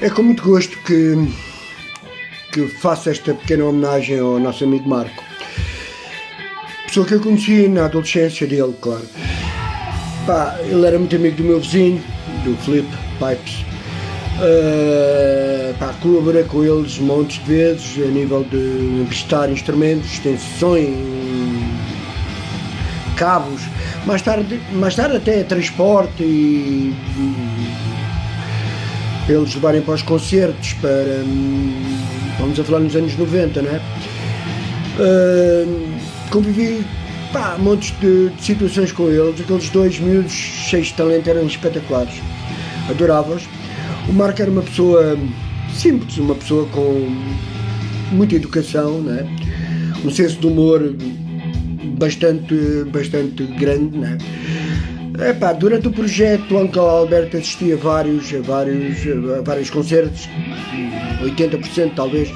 É com muito gosto que faço esta pequena homenagem ao nosso amigo Marco. Pessoa que eu conheci na adolescência dele, claro. Ele era muito amigo do meu vizinho, do Filipe Pipes. Colaborei com eles montes de vezes a nível de emprestar instrumentos, extensões, cabos, mais tarde até transporte e eles levarem para os concertos, vamos a falar nos anos 90, não é? Convivi montes de situações com eles, aqueles dois miúdos cheios de talento eram espetaculares, adorava-os. O Marco era uma pessoa simples, uma pessoa com muita educação, não é? Um senso de humor bastante grande, não é? Durante o projeto, o Uncle Alberto assistia a vários concertos, 80% talvez,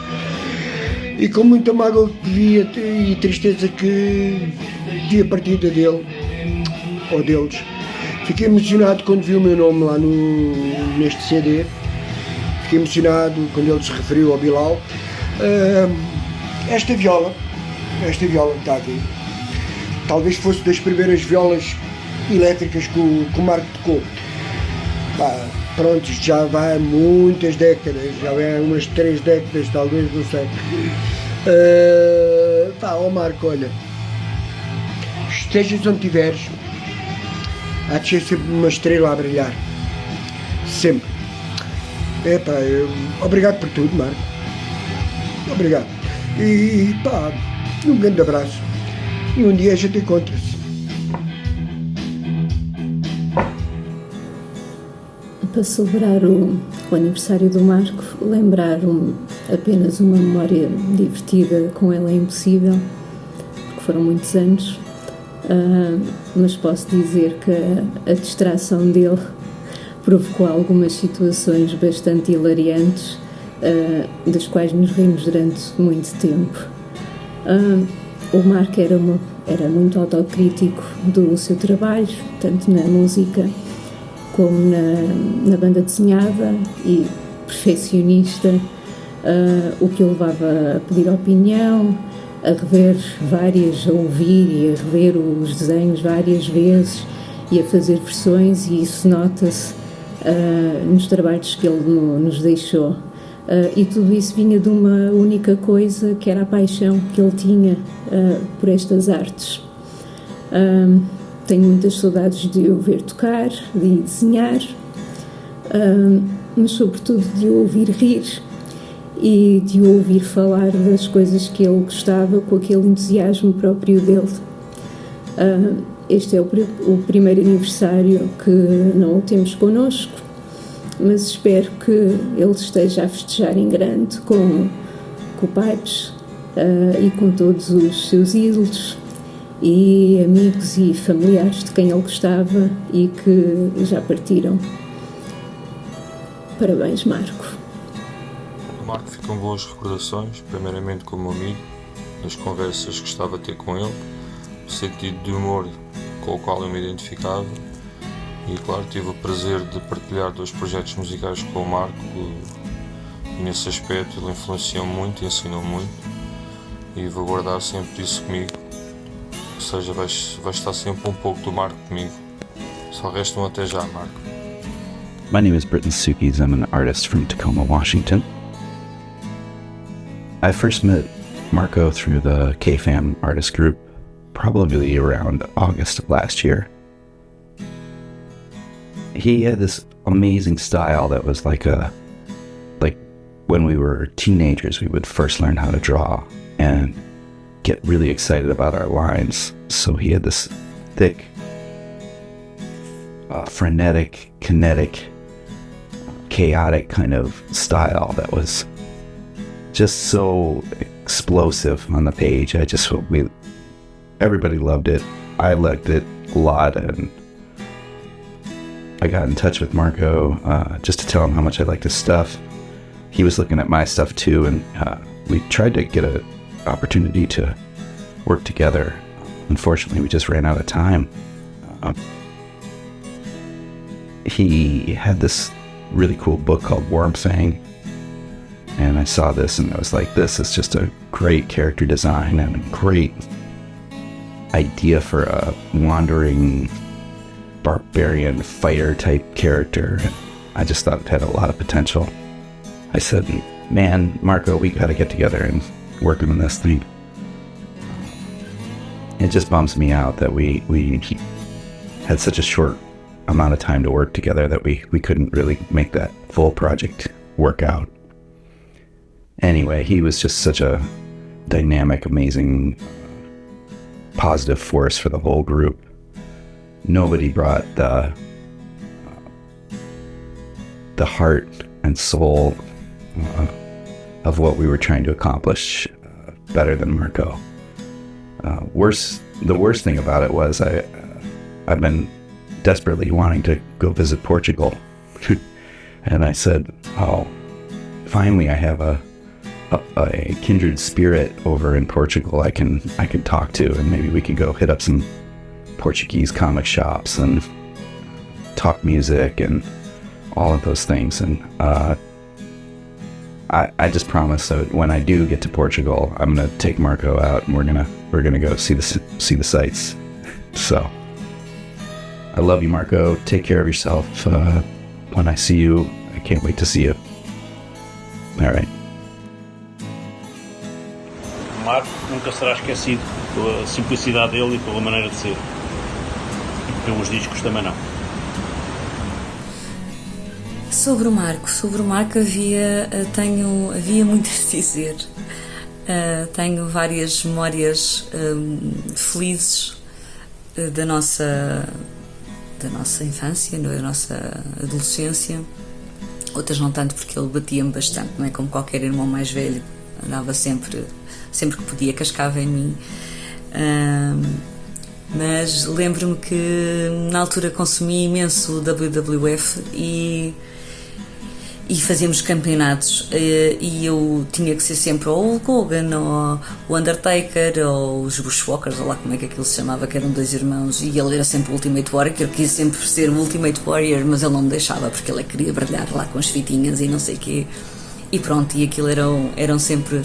e com muita mágoa que via e tristeza que via a partida dele, ou deles. Fiquei emocionado quando vi o meu nome lá neste CD, fiquei emocionado quando ele se referiu ao Bilal. Esta viola que está aqui, talvez fosse das primeiras violas elétricas que o Marco tocou. Pronto, já vai muitas décadas, já vai umas 3 décadas talvez, não sei. Marco, olha, estejas onde estiveres, há de ser sempre uma estrela a brilhar, sempre. Obrigado por tudo, Marco, obrigado, e um grande abraço, e um dia a gente encontra-se. Para celebrar o aniversário do Marco, lembrar apenas uma memória divertida com ele é impossível, porque foram muitos anos, mas posso dizer que a distração dele provocou algumas situações bastante hilariantes, das quais nos rimos durante muito tempo. O Marco era muito autocrítico do seu trabalho, tanto na música como na banda desenhada, e perfeccionista, o que o levava a pedir opinião, a ouvir e a rever os desenhos várias vezes e a fazer versões, e isso nota-se nos trabalhos que ele nos deixou. E tudo isso vinha de uma única coisa, que era a paixão que ele tinha por estas artes. Tenho muitas saudades de o ver tocar, de desenhar, mas sobretudo de o ouvir rir e de o ouvir falar das coisas que ele gostava com aquele entusiasmo próprio dele. Este é o primeiro aniversário que não o temos connosco, mas espero que ele esteja a festejar em grande com o Pipes e com todos os seus ídolos e amigos e familiares de quem ele gostava e que já partiram. Parabéns, Marco. O Marco ficam boas recordações, primeiramente como amigo, das conversas que gostava de ter com ele, o sentido de humor com o qual eu me identificava, e claro, tive o prazer de partilhar 2 projetos musicais com o Marco, e nesse aspecto ele influenciou muito e ensinou muito, e vou guardar sempre isso comigo. Ou seja, vai estar sempre um pouco do Marco comigo. Só resta um até já, Marco. My name is Britton Sukis. I'm an artist from Tacoma, Washington. I first met Marco through the K-Fam artist group, probably around August of last year. He had this amazing style that was like when we were teenagers, we would first learn how to draw and get really excited about our lines. So he had this thick, frenetic, kinetic, chaotic kind of style that was just so explosive on the page. Everybody loved it. I liked it a lot, and I got in touch with Marco just to tell him how much I liked his stuff. He was looking at my stuff too, and we tried to get an opportunity to work together. Unfortunately, we just ran out of time. He had this really cool book called Wormfang. And I saw this and I was like, this is just a great character design and a great idea for a wandering barbarian fighter type character. I just thought it had a lot of potential. I said, man, Marco, we got to get together and work on this thing. It just bums me out that we had such a short amount of time to work together that we couldn't really make that full project work out. Anyway, he was just such a dynamic, amazing, positive force for the whole group. Nobody brought the heart and soul of what we were trying to accomplish better than Marco. The worst thing about it was I've been desperately wanting to go visit Portugal, and I said, "Oh, finally, I have a kindred spirit over in Portugal I can talk to, and maybe we can go hit up some Portuguese comic shops and talk music and all of those things." And I just promised that when I do get to Portugal, I'm gonna take Marco out and we're gonna go see the sights. So I love you, Marco. Take care of yourself. When I see you, I can't wait to see you. All right. Marco nunca será esquecido pela simplicidade dele e pela maneira de ser. E pelos discos também não. Sobre o Marco havia muito a dizer. Tenho várias memórias felizes da nossa infância, da nossa adolescência. Outras não tanto, porque ele batia-me bastante, não é? Como qualquer irmão mais velho, andava sempre que podia, cascava em mim. Mas lembro-me que na altura consumi imenso o WWF e fazíamos campeonatos, e eu tinha que ser sempre ou o Hulk Hogan ou o Undertaker ou os Bushwalkers, ou lá como é que aquilo se chamava, que eram dois irmãos, e ele era sempre o Ultimate Warrior, que eu quis sempre ser o Ultimate Warrior, mas ele não me deixava porque ele queria brilhar lá com as fitinhas e não sei o quê, e pronto, e aquilo eram sempre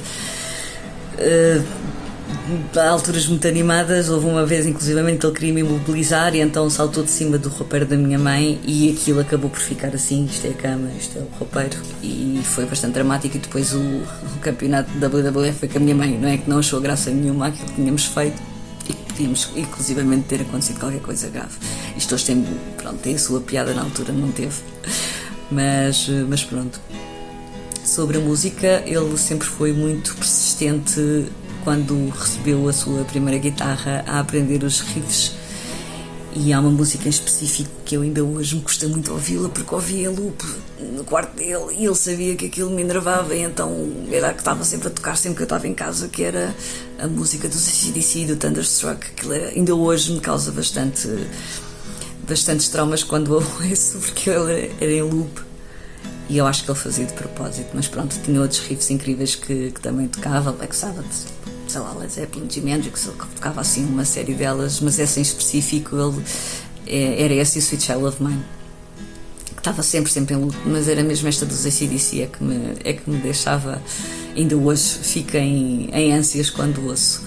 alturas muito animadas. Houve uma vez inclusivamente que ele queria me imobilizar e então saltou de cima do roupeiro da minha mãe e aquilo acabou por ficar assim, isto é a cama, isto é o roupeiro, e foi bastante dramático. E depois o campeonato da WWF foi com a minha mãe, não é, que não achou graça nenhuma àquilo que tínhamos feito e que podíamos inclusivamente ter acontecido qualquer coisa grave. Isto hoje tem a sua piada, na altura não teve, mas pronto. Sobre a música, ele sempre foi muito persistente quando recebeu a sua primeira guitarra a aprender os riffs, e há uma música em específico que eu ainda hoje me custa muito ouvi-la, porque ouvia loop no quarto dele e ele sabia que aquilo me enervava, e então era a que estava sempre a tocar sempre que eu estava em casa, que era a música dos AC/DC, do Thunderstruck. Aquilo ainda hoje me causa bastantes traumas quando eu ouço, porque ele era em loop. E eu acho que ele fazia de propósito, mas pronto, tinha outros riffs incríveis que também tocava, Black Sabbath, sei lá, Led Zeppelin, Jimi Hendrix, ele tocava assim uma série delas, mas essa em específico, era essa e Sweet Child of Mine, que estava sempre em luto, mas era mesmo esta dos AC/DC é que me deixava, ainda hoje fico em ânsias quando ouço.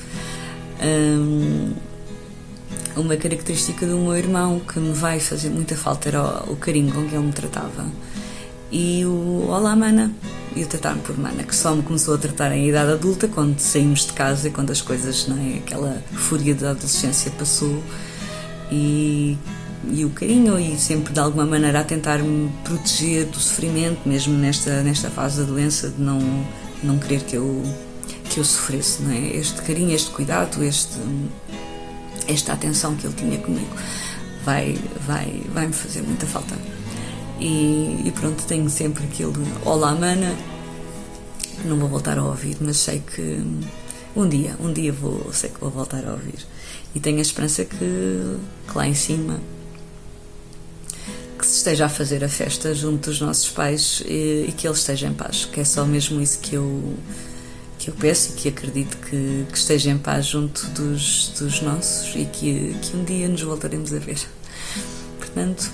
Uma característica do meu irmão que me vai fazer muita falta era o carinho com que ele me tratava. E o olá mana, e o tratar-me por mana, que só me começou a tratar em idade adulta, quando saímos de casa e quando as coisas, não é, aquela fúria da adolescência passou, e o carinho, e sempre de alguma maneira a tentar-me proteger do sofrimento, mesmo nesta fase da doença, de não querer que eu sofresse, não é? Este carinho, este cuidado, esta atenção que ele tinha comigo vai-me fazer muita falta. E pronto, tenho sempre aquele olá mana, que não vou voltar a ouvir, mas sei que um dia sei que vou voltar a ouvir, e tenho a esperança que lá em cima que se esteja a fazer a festa junto dos nossos pais, e que ele esteja em paz, que é só mesmo isso que eu peço, e que acredito que esteja em paz junto dos nossos, e que um dia nos voltaremos a ver. Portanto,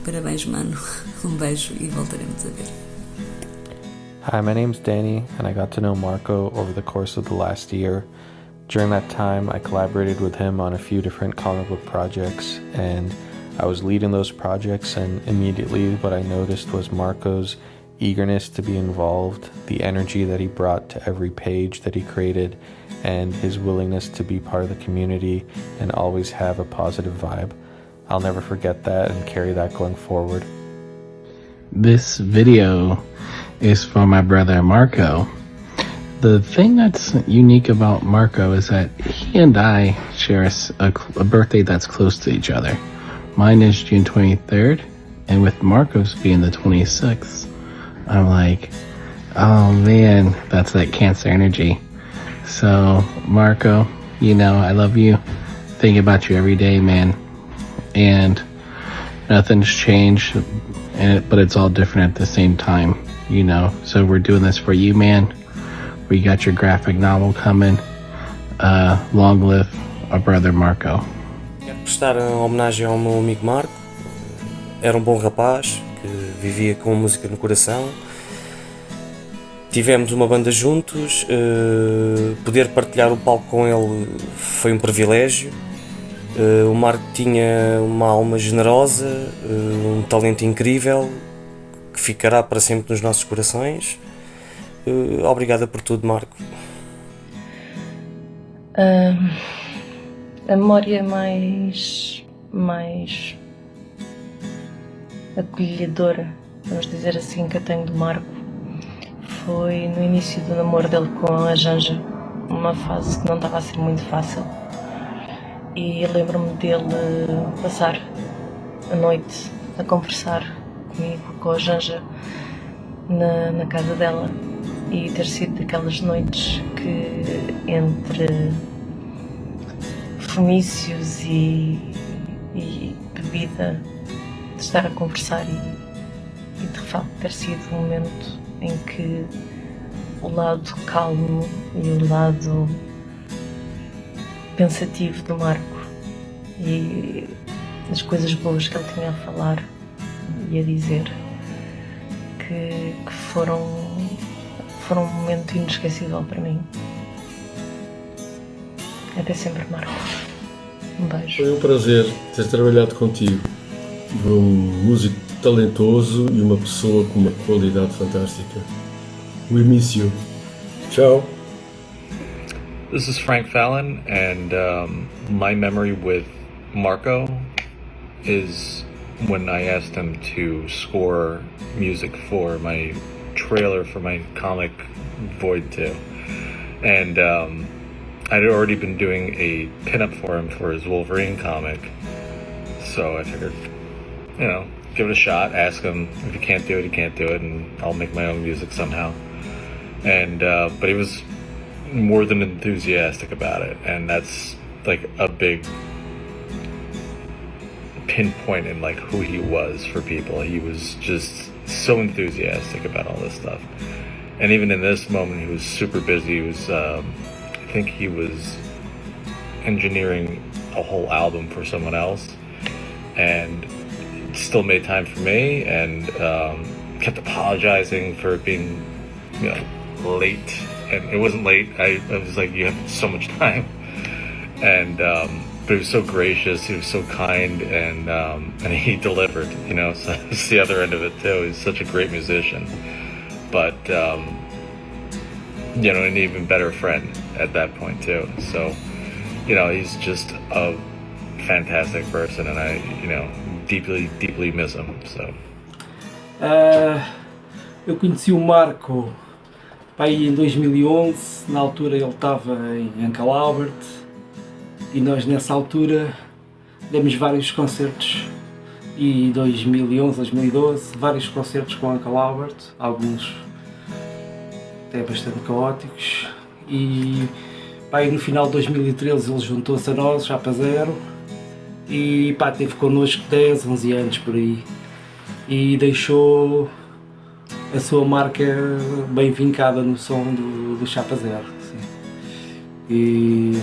parabéns, mano. Um beijo e voltaremos a ver. Hi, my name's Danny, and I got to know Marco over the course of the last year. During that time, I collaborated with him on a few different comic book projects, and I was leading those projects, and immediately what I noticed was Marco's eagerness to be involved, the energy that he brought to every page that he created, and his willingness to be part of the community and always have a positive vibe. I'll never forget that and carry that going forward. This video is for my brother Marco. The thing that's unique about Marco is that he and I share a birthday that's close to each other. Mine is June 23rd, and with Marco's being the 26th, I'm like, oh man, that's that Cancer energy. So, Marco, you know, I love you. Think about you every day, man. And nothing's changed, but it's all different at the same time, you know. So we're doing this for you, man. We got your graphic novel coming. Long live our brother Marco. Quero prestar uma homenagem ao meu amigo Marco. Era um bom rapaz que vivia com a música no coração. Tivemos uma banda juntos, poder partilhar o palco com ele foi um privilégio. O Marco tinha uma alma generosa, um talento incrível que ficará para sempre nos nossos corações. Obrigada por tudo, Marco. A memória mais acolhedora, vamos dizer assim, que eu tenho do Marco foi no início do namoro dele com a Janja, uma fase que não estava a ser muito fácil, e lembro-me dele passar a noite a conversar comigo, com a Janja, na casa dela, e ter sido daquelas noites que entre fomícios e bebida, de estar a conversar e de facto ter sido um momento em que o lado calmo e o lado pensativo do Marco e as coisas boas que ele tinha a falar e a dizer que foram um momento inesquecível para mim. Até sempre, Marco. Um beijo. Foi um prazer ter trabalhado contigo. Um músico talentoso e uma pessoa com uma qualidade fantástica. We miss you. Ciao. This is Frank Fallon, and my memory with Marco is when I asked him to score music for my trailer for my comic Void 2. And I'd already been doing a pinup for him for his Wolverine comic, so I figured, you know, give it a shot, ask him. If he can't do it, he can't do it, and I'll make my own music somehow. And but he was more than enthusiastic about it, and that's like a big pinpoint in like who he was for people. He was just so enthusiastic about all this stuff, and even in this moment, he was super busy. He was, I think, he was engineering a whole album for someone else, and still made time for me, and kept apologizing for being, you know, late. And it wasn't late. I was like, you have so much time, and but he was so gracious. He was so kind, and he delivered. You know, so it's the other end of it too. He's such a great musician, but you know, an even better friend at that point too. So, you know, he's just a fantastic person, and I, you know, deeply miss him. So. Eu conheci o Marco aí em 2011, na altura ele estava em Uncle Albert, e nós nessa altura demos vários concertos, e 2011, 2012, vários concertos com Uncle Albert, alguns até bastante caóticos, e aí no final de 2013 ele juntou-se a nós, Chapa Zero, e pá, teve connosco 10, 11 anos por aí, e deixou a sua marca bem vincada no som do Chapa Zero. Sim. E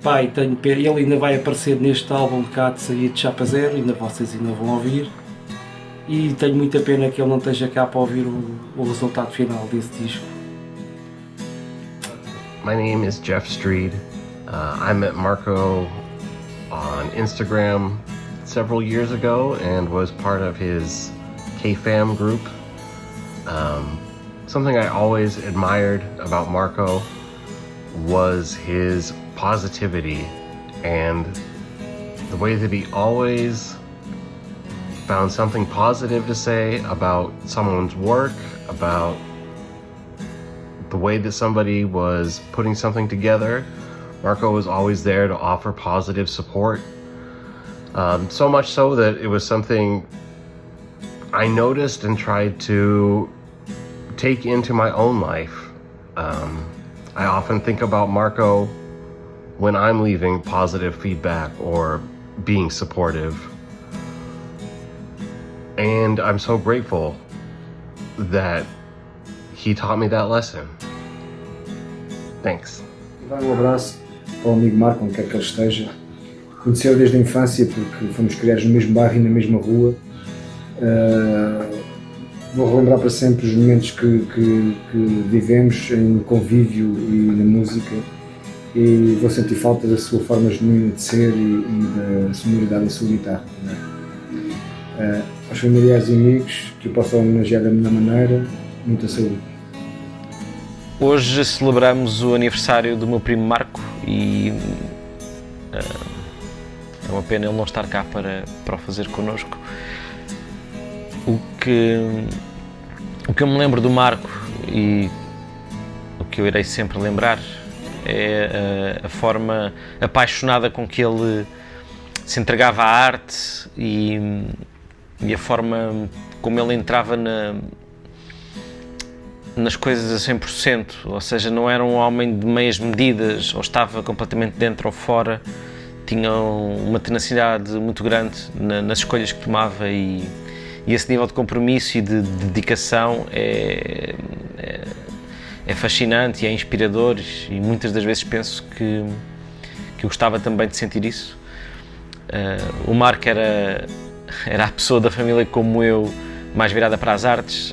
pá, tenho pena, ele ainda vai aparecer neste álbum que há de sair de Chapa Zero, vocês ainda vão ouvir, e tenho muita pena que ele não esteja cá para ouvir o resultado final desse disco. My name is Jeff Streed. I met Marco on Instagram several years ago and was part of his K-Fam group. Something I always admired about Marco was his positivity and the way that he always found something positive to say about someone's work, about the way that somebody was putting something together. Marco was always there to offer positive support. So much so that it was something I noticed and tried to take into my own life. I often think about Marco when I'm leaving positive feedback or being supportive. And I'm so grateful that he taught me that lesson. Thanks. Vai um abraço para o amigo Marco, onde quer que ele esteja. Conheceu desde a infância porque fomos criados no mesmo bairro e na mesma rua. Vou relembrar para sempre os momentos que vivemos em convívio e na música, e vou sentir falta da sua forma genuína de ser e da sonoridade da sua guitarra. Aos familiares e amigos que eu possa homenagear da melhor maneira, muita saúde. Hoje celebramos o aniversário do meu primo Marco e é uma pena ele não estar cá para o fazer connosco. O que eu me lembro do Marco e o que eu irei sempre lembrar é a forma apaixonada com que ele se entregava à arte e a forma como ele entrava nas coisas a 100%, ou seja, não era um homem de meias medidas, ou estava completamente dentro ou fora, tinha uma tenacidade muito grande nas escolhas que tomava e esse nível de compromisso e de dedicação é fascinante e é inspirador, e muitas das vezes penso que eu gostava também de sentir isso. O Marco era a pessoa da família como eu, mais virada para as artes.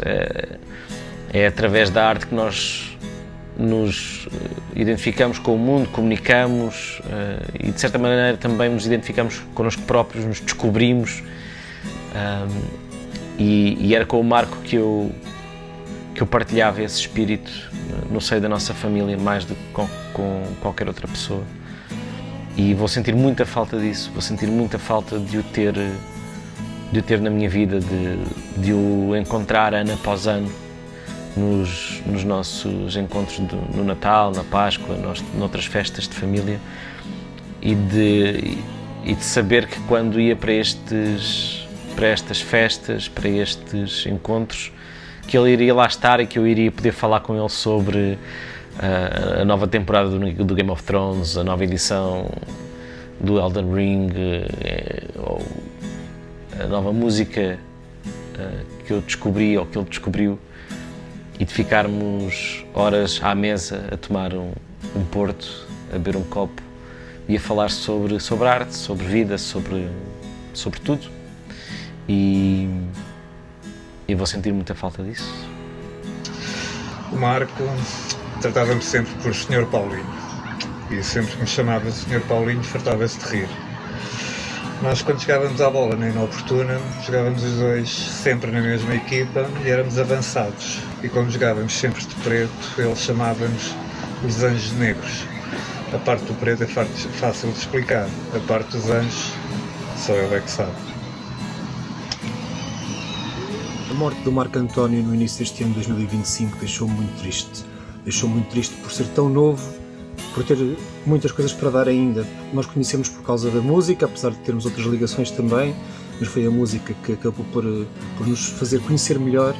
É através da arte que nós nos identificamos com o mundo, comunicamos e de certa maneira também nos identificamos connosco próprios, nos descobrimos, e era com o Marco que eu partilhava esse espírito no seio da nossa família, mais do que com qualquer outra pessoa, e vou sentir muita falta disso, vou sentir muita falta de o ter na minha vida, de o encontrar ano após ano nos nossos encontros no Natal, na Páscoa, noutras festas de família, e de saber que quando ia para estas festas, para estes encontros, que ele iria lá estar e que eu iria poder falar com ele sobre a nova temporada do Game of Thrones, a nova edição do Elden Ring, ou a nova música que eu descobri ou que ele descobriu, e de ficarmos horas à mesa a tomar um porto, a beber um copo e a falar sobre arte, sobre vida, sobre tudo. E eu vou sentir muita falta disso. O Marco tratava-me sempre por Sr. Paulinho, e sempre que me chamava Sr. Paulinho fartava-se de rir. Nós, quando chegávamos à bola na inoportuna, jogávamos os dois sempre na mesma equipa e éramos avançados. E como jogávamos sempre de preto, ele chamava-nos os Anjos Negros. A parte do preto é fácil de explicar, a parte dos anjos só ele é que sabe. A morte do Marco António no início deste ano de 2025 deixou-me muito triste. Deixou-me muito triste por ser tão novo, por ter muitas coisas para dar ainda. Nós conhecemos por causa da música, apesar de termos outras ligações também, mas foi a música que acabou por nos fazer conhecer melhor.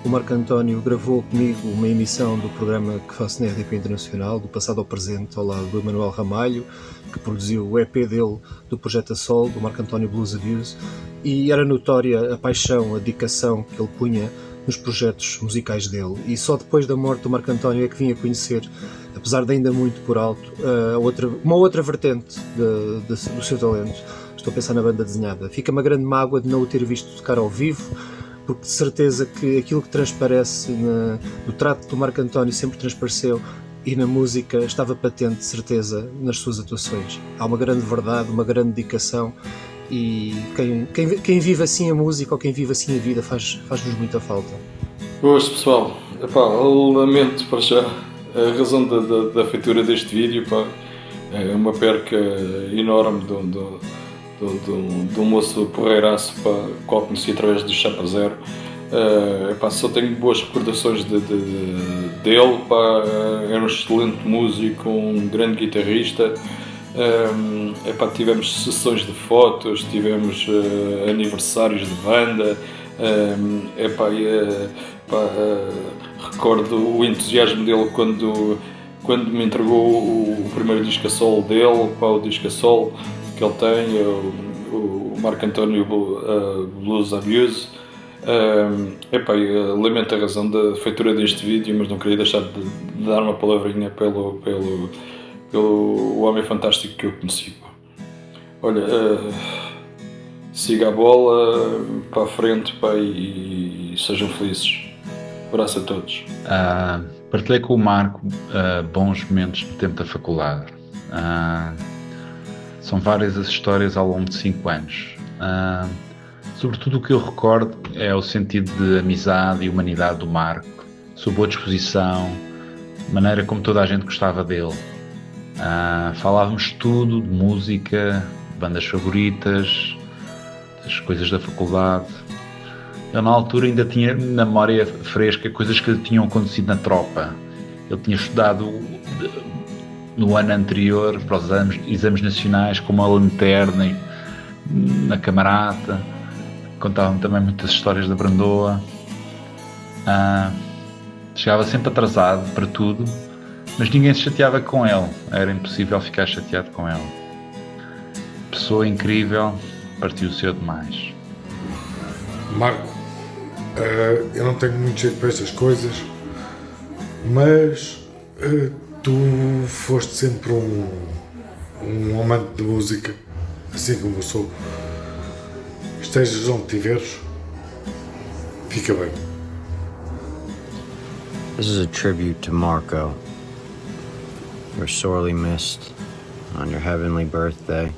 O Marco António gravou comigo uma emissão do programa que faço na RDP Internacional, do passado ao presente, ao lado do Emanuel Ramalho, que produziu o EP dele do Projeto a Sol, do Marco António Blues Abuse, e era notória a paixão, a dedicação que ele punha nos projetos musicais dele, e só depois da morte do Marco António é que vim a conhecer, apesar de ainda muito por alto, uma outra vertente do seu talento. Estou a pensar na banda desenhada. Fica uma grande mágoa de não o ter visto tocar ao vivo, porque de certeza que aquilo que transparece no trato do Marco António sempre transpareceu, e na música estava patente, de certeza, nas suas atuações. Há uma grande verdade, uma grande dedicação, e quem vive assim a música ou quem vive assim a vida faz-nos muita falta. Boas, pessoal. Epá, lamento para já a razão da feitura deste vídeo. Pá, é uma perca enorme do moço porreiraço, pá, qual conheci através do Chapa Zero. Epá, só tenho boas recordações dele. Pá, era um excelente músico, um grande guitarrista. Epá, tivemos sessões de fotos, tivemos aniversários de banda. Recordo o entusiasmo dele quando me entregou o primeiro disco a solo dele, pá, o disco a solo que ele tem, o Marco António Blues Abuse. Lamento a razão da feitura deste vídeo, mas não queria deixar de dar uma palavrinha pelo homem fantástico que eu conheci. Olha, siga a bola para a frente, pá, e sejam felizes. Abraço a todos. Partilhei com o Marco bons momentos no tempo da faculdade. São várias as histórias ao longo de 5 anos. Sobretudo o que eu recordo é o sentido de amizade e humanidade do Marco, sua boa disposição, a maneira como toda a gente gostava dele. Falávamos tudo de música, bandas favoritas, das coisas da faculdade. Eu na altura ainda tinha na memória fresca coisas que tinham acontecido na tropa. Ele tinha estudado no ano anterior para os exames nacionais como a lanterna na camarata. Contava-me também muitas histórias da Brandoa. Chegava sempre atrasado para tudo, mas ninguém se chateava com ele. Era impossível ficar chateado com ele. Pessoa incrível, partiu cedo demais. Marco, eu não tenho muito jeito para estas coisas, mas tu foste sempre um amante de música, assim como eu sou. Estejas onde estiveres, fica bem. This is a tribute to Marco. You're sorely missed on your heavenly birthday.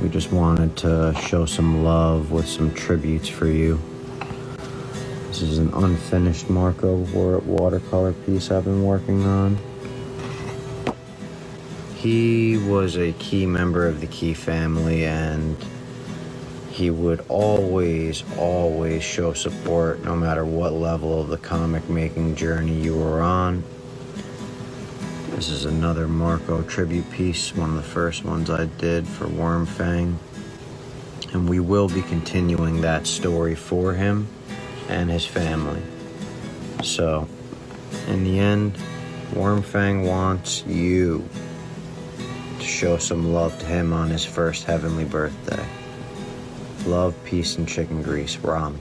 We just wanted to show some love with some tributes for you. This is an unfinished Marco watercolor piece I've been working on. He was a key member of the Key family, and he would always show support no matter what level of the comic making journey you were on. This is another Marco tribute piece, one of the first ones I did for Wormfang. And we will be continuing that story for him and his family. So, in the end, Wormfang wants you to show some love to him on his first heavenly birthday. Love, peace, and chicken grease, Rom.